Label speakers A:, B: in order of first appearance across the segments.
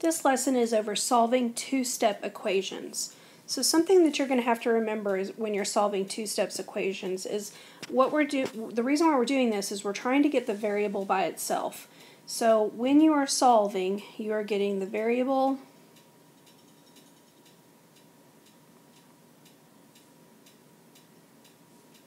A: This lesson is over solving two-step equations. So something that you're going to have to remember is when you're solving two-step equations is the reason why we're doing this is we're trying to get the variable by itself. So when you are solving, you are getting the variable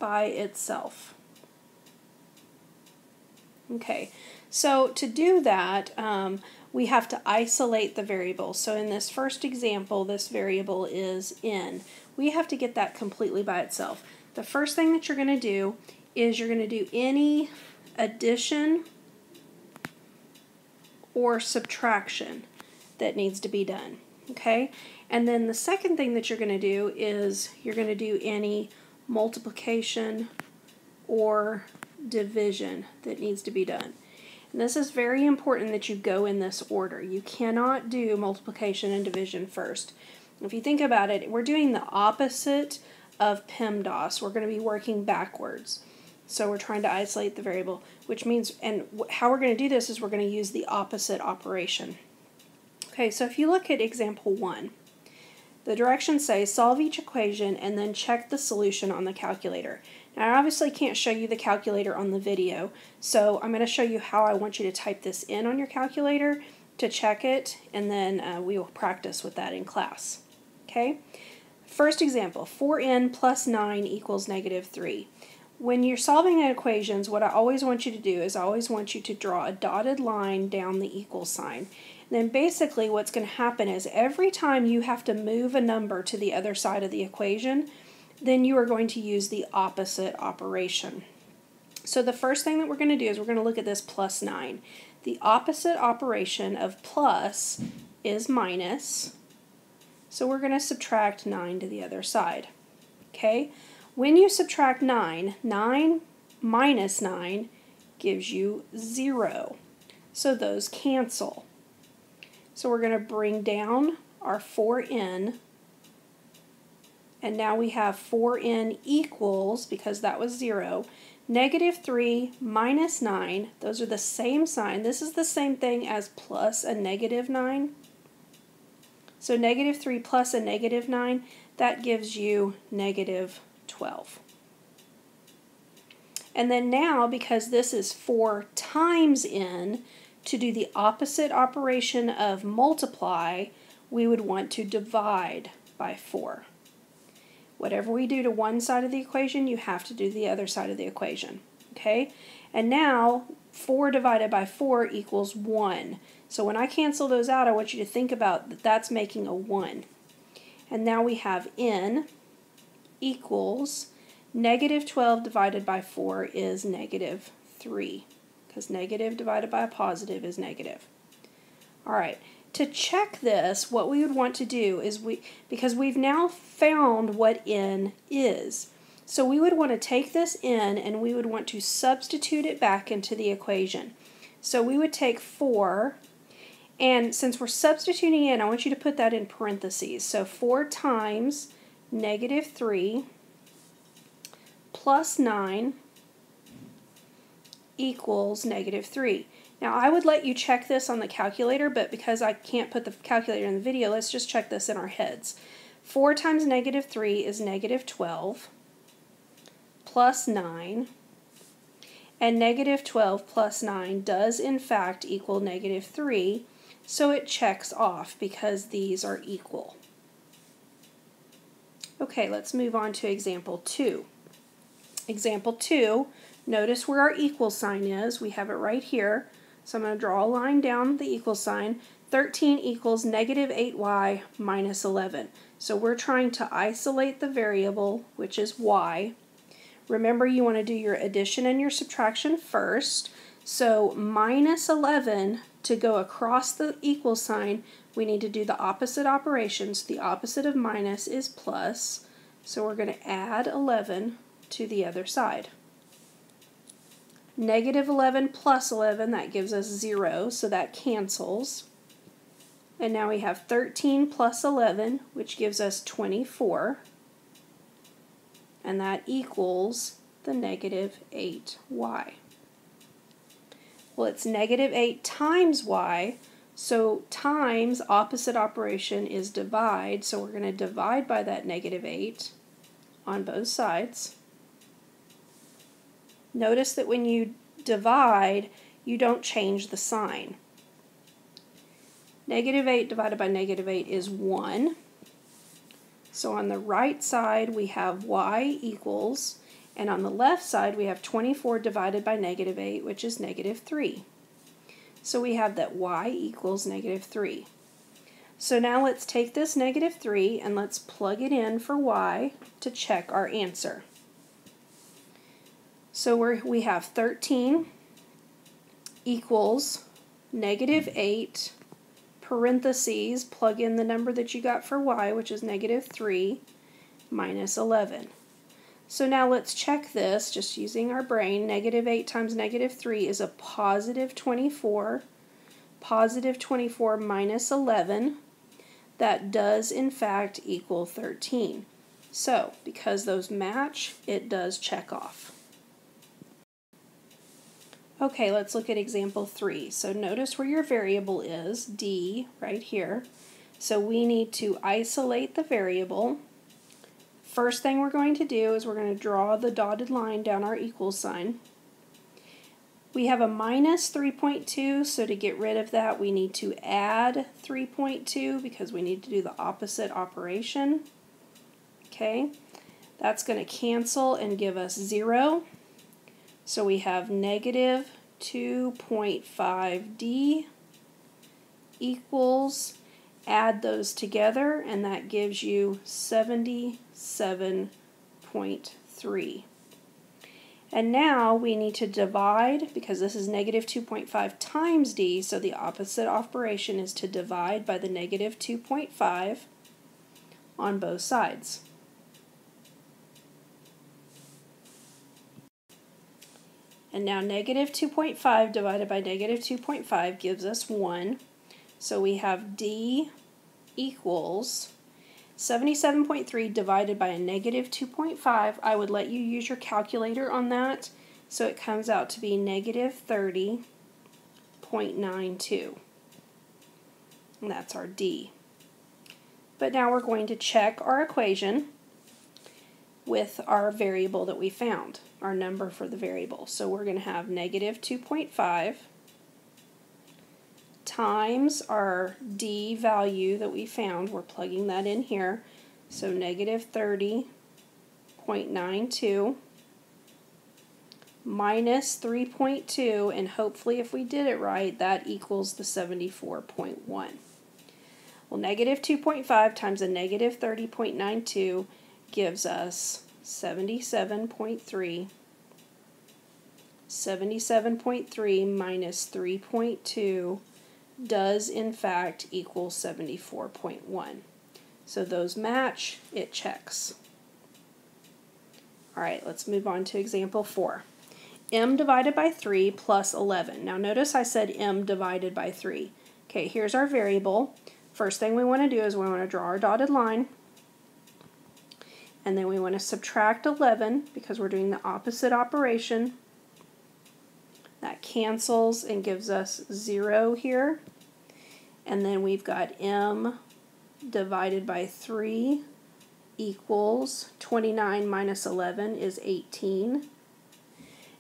A: by itself. Okay, so to do that, we have to isolate the variable. So in this first example, this variable is n. We have to get that completely by itself. The first thing that you're going to do is you're going to do any addition or subtraction that needs to be done. Okay, and then the second thing that you're going to do is you're going to do any multiplication or division that needs to be done. And this is very important that you go in this order. You cannot do multiplication and division first. If you think about it, we're doing the opposite of PEMDAS. We're going to be working backwards. So we're trying to isolate the variable, which means, and how we're going to do this is we're going to use the opposite operation. Okay, so if you look at example 1, the directions say solve each equation and then check the solution on the calculator. Now I obviously can't show you the calculator on the video, so I'm going to show you how I want you to type this in on your calculator to check it, and then we will practice with that in class. Okay? First example, 4n plus 9 equals negative 3. When you're solving equations, what I always want you to do is I always want you to draw a dotted line down the equal sign. And then basically what's going to happen is every time you have to move a number to the other side of the equation, then you are going to use the opposite operation. So the first thing that we're going to do is we're going to look at this plus 9. The opposite operation of plus is minus, so we're going to subtract 9 to the other side. Okay? When you subtract 9, 9 minus 9 gives you 0. So those cancel. So we're going to bring down our 4n, and now we have 4n equals, because that was 0, negative 3 minus 9. Those are the same sign. This is the same thing as plus a negative 9. So negative 3 plus a negative 9, that gives you negative 12. And then now, because this is 4 times n, to do the opposite operation of multiply, we would want to divide by 4. Whatever we do to one side of the equation, you have to do the other side of the equation. Okay? And now, 4 divided by 4 equals 1. So when I cancel those out, I want you to think about that that's making a 1. And now we have n equals negative 12 divided by 4 is negative 3. Because negative divided by a positive is negative. All right. To check this, what we would want to do is because we've now found what n is. So we would want to take this n and we would want to substitute it back into the equation. So we would take 4, and since we're substituting in, I want you to put that in parentheses. So 4 times negative 3 plus 9 equals negative 3. Now I would let you check this on the calculator, but because I can't put the calculator in the video, let's just check this in our heads. 4 times negative 3 is negative 12 plus 9, and negative 12 plus 9 does in fact equal negative 3, so it checks off because these are equal. Okay, let's move on to example 2. Example 2, notice where our equal sign is. We have it right here. So I'm going to draw a line down the equal sign. 13 equals negative 8y minus 11. So we're trying to isolate the variable, which is y. Remember, you want to do your addition and your subtraction first. So minus 11, to go across the equal sign, we need to do the opposite operations. The opposite of minus is plus. So we're going to add 11 to the other side. Negative 11 plus 11, that gives us 0, so that cancels. And now we have 13 plus 11, which gives us 24. And that equals the negative 8y. Well, it's negative 8 times y, So times, opposite operation is divide, so we're going to divide by that -8 on both sides. Notice that when you divide, you don't change the sign. -8 divided by -8 is 1. So on the right side we have y equals, and on the left side we have 24 divided by -8, which is -3. So we have that y equals -3. So now let's take this -3 and let's plug it in for y to check our answer. So we have 13 equals -8, parentheses, plug in the number that you got for y, which is -3, minus 11. So now let's check this, just using our brain. -8 times -3 is a positive 24. Positive 24 minus 11, that does in fact equal 13. So, because those match, it does check off. Okay, let's look at example 3. So notice where your variable is, D, right here. So we need to isolate the variable. First thing we're going to do is we're going to draw the dotted line down our equal sign. We have a minus 3.2, so to get rid of that we need to add 3.2 because we need to do the opposite operation. Okay, that's going to cancel and give us 0. So we have negative 2.5D equals, add those together, and that gives you 77.3. And now we need to divide, because this is negative 2.5 times D, so the opposite operation is to divide by the negative 2.5 on both sides. And now negative 2.5 divided by negative 2.5 gives us 1. So we have D equals 77.3 divided by a negative 2.5. I would let you use your calculator on that. So it comes out to be negative 30.92. And that's our D. But now we're going to check our equation with our variable that we found, our number for the variable. So we're going to have negative 2.5 times our D value that we found. We're plugging that in here. So negative 30.92 minus 3.2, and hopefully if we did it right, that equals the 74.1. Well, negative 2.5 times a negative 30.92 gives us 77.3. 77.3 minus 3.2 does in fact equal 74.1. So those match, it checks. Alright, let's move on to example 4. M divided by 3 plus 11. Now notice I said M divided by 3. Okay, here's our variable. First thing we want to do is we want to draw our dotted line. And then we want to subtract 11 because we're doing the opposite operation. That cancels and gives us 0 here. And then we've got M divided by 3 equals 29 minus 11 is 18.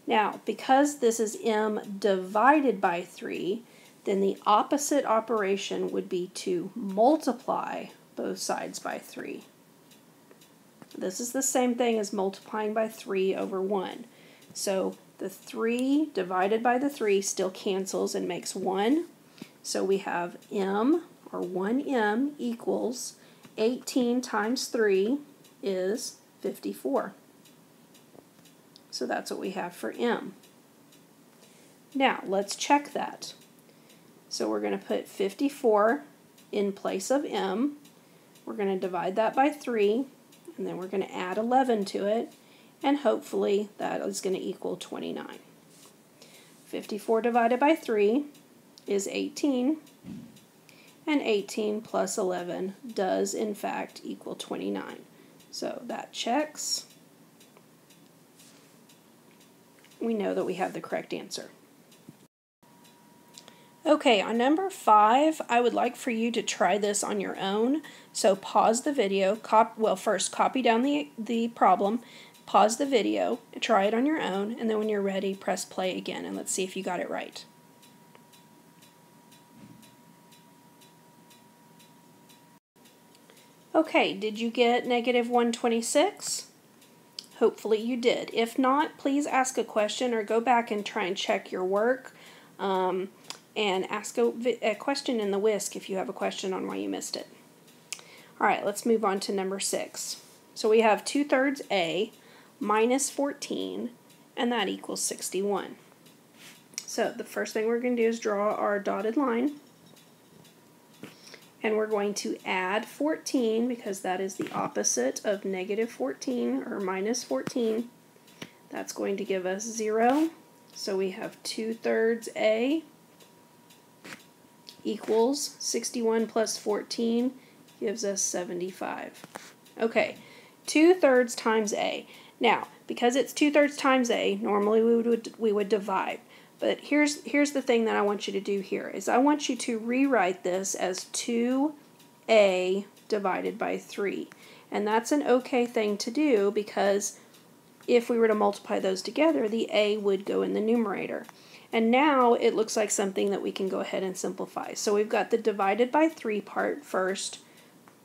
A: Now, because this is M divided by 3, then the opposite operation would be to multiply both sides by 3. This is the same thing as multiplying by 3 over 1. So the 3 divided by the 3 still cancels and makes 1. So we have M, or 1M, equals 18 times 3 is 54. So that's what we have for M. Now, let's check that. So we're going to put 54 in place of M. We're going to divide that by 3, and then we're going to add 11 to it, and hopefully that is going to equal 29. 54 divided by 3 is 18, and 18 plus 11 does in fact equal 29. So that checks. We know that we have the correct answer. Okay, on number 5, I would like for you to try this on your own. So pause the video, first copy down the problem, pause the video, try it on your own, and then when you're ready, press play again, and let's see if you got it right. Okay, did you get negative 126? Hopefully you did. If not, please ask a question or go back and try and check your work. And ask a question in the WISC if you have a question on why you missed it. All right, let's move on to number 6. So we have 2/3 A minus 14, and that equals 61. So the first thing we're going to do is draw our dotted line. And we're going to add 14 because that is the opposite of negative 14 or minus 14. That's going to give us 0. So we have 2/3 A equals 61 plus 14 gives us 75. Okay, 2/3 times A. Now, because it's 2/3 times A, normally we would divide. But here's the thing that I want you to do here is I want you to rewrite this as 2A divided by 3. And that's an okay thing to do because if we were to multiply those together, the A would go in the numerator. And now it looks like something that we can go ahead and simplify. So we've got the divided by 3 part first.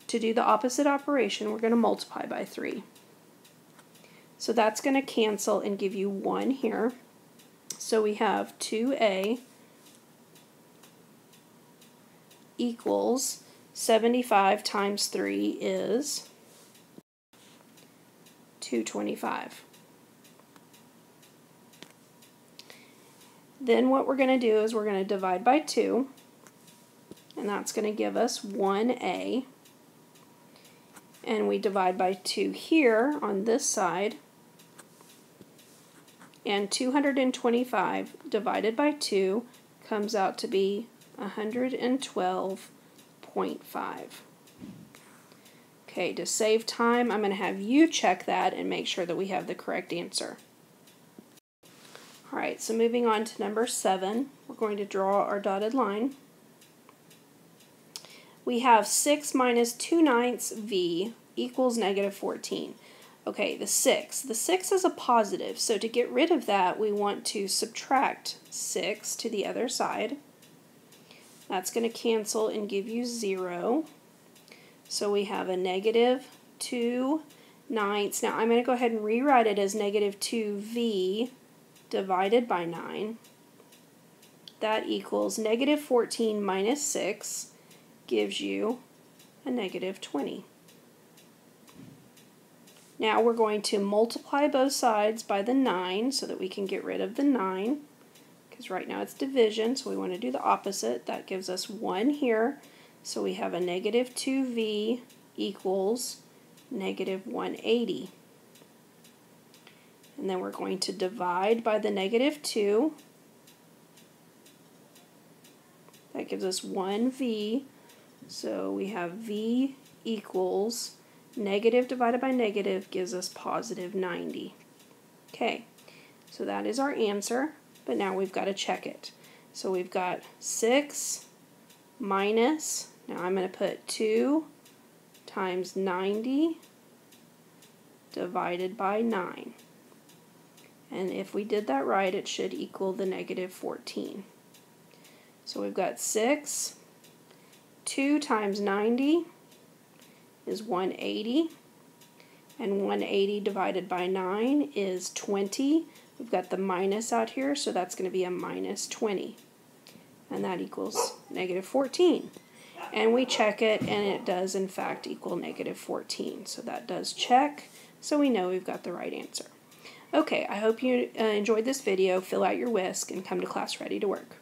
A: To do the opposite operation, we're going to multiply by 3. So that's going to cancel and give you 1 here. So we have 2A equals 75 times 3 is 225. Then what we're going to do is we're going to divide by 2, and that's going to give us 1A. And we divide by 2 here on this side, and 225 divided by 2 comes out to be 112.5. Okay, to save time, I'm going to have you check that and make sure that we have the correct answer. Alright, so moving on to number 7, we're going to draw our dotted line. We have 6 minus 2/9 V equals negative 14. Okay, the 6 is a positive, so to get rid of that, we want to subtract 6 to the other side. That's going to cancel and give you 0. So we have a negative 2/9. Now I'm going to go ahead and rewrite it as negative 2V divided by 9. That equals negative 14 minus 6 gives you a negative 20. Now we're going to multiply both sides by the 9 so that we can get rid of the 9, because right now it's division, so we want to do the opposite. That gives us 1 here, so we have a negative 2V equals negative 180. And then we're going to divide by the negative 2. That gives us 1V, so we have V equals negative divided by negative gives us positive 90. Okay, so that is our answer, but now we've got to check it. So we've got 6 minus, now I'm going to put 2 times 90 divided by 9. And if we did that right, it should equal the negative 14. So we've got 6, 2 times 90 is 180, and 180 divided by 9 is 20. We've got the minus out here, so that's going to be a minus 20. And that equals negative 14. And we check it, and it does in fact equal negative 14. So that does check, so we know we've got the right answer. Okay, I hope you enjoyed this video. Fill out your WISC and come to class ready to work.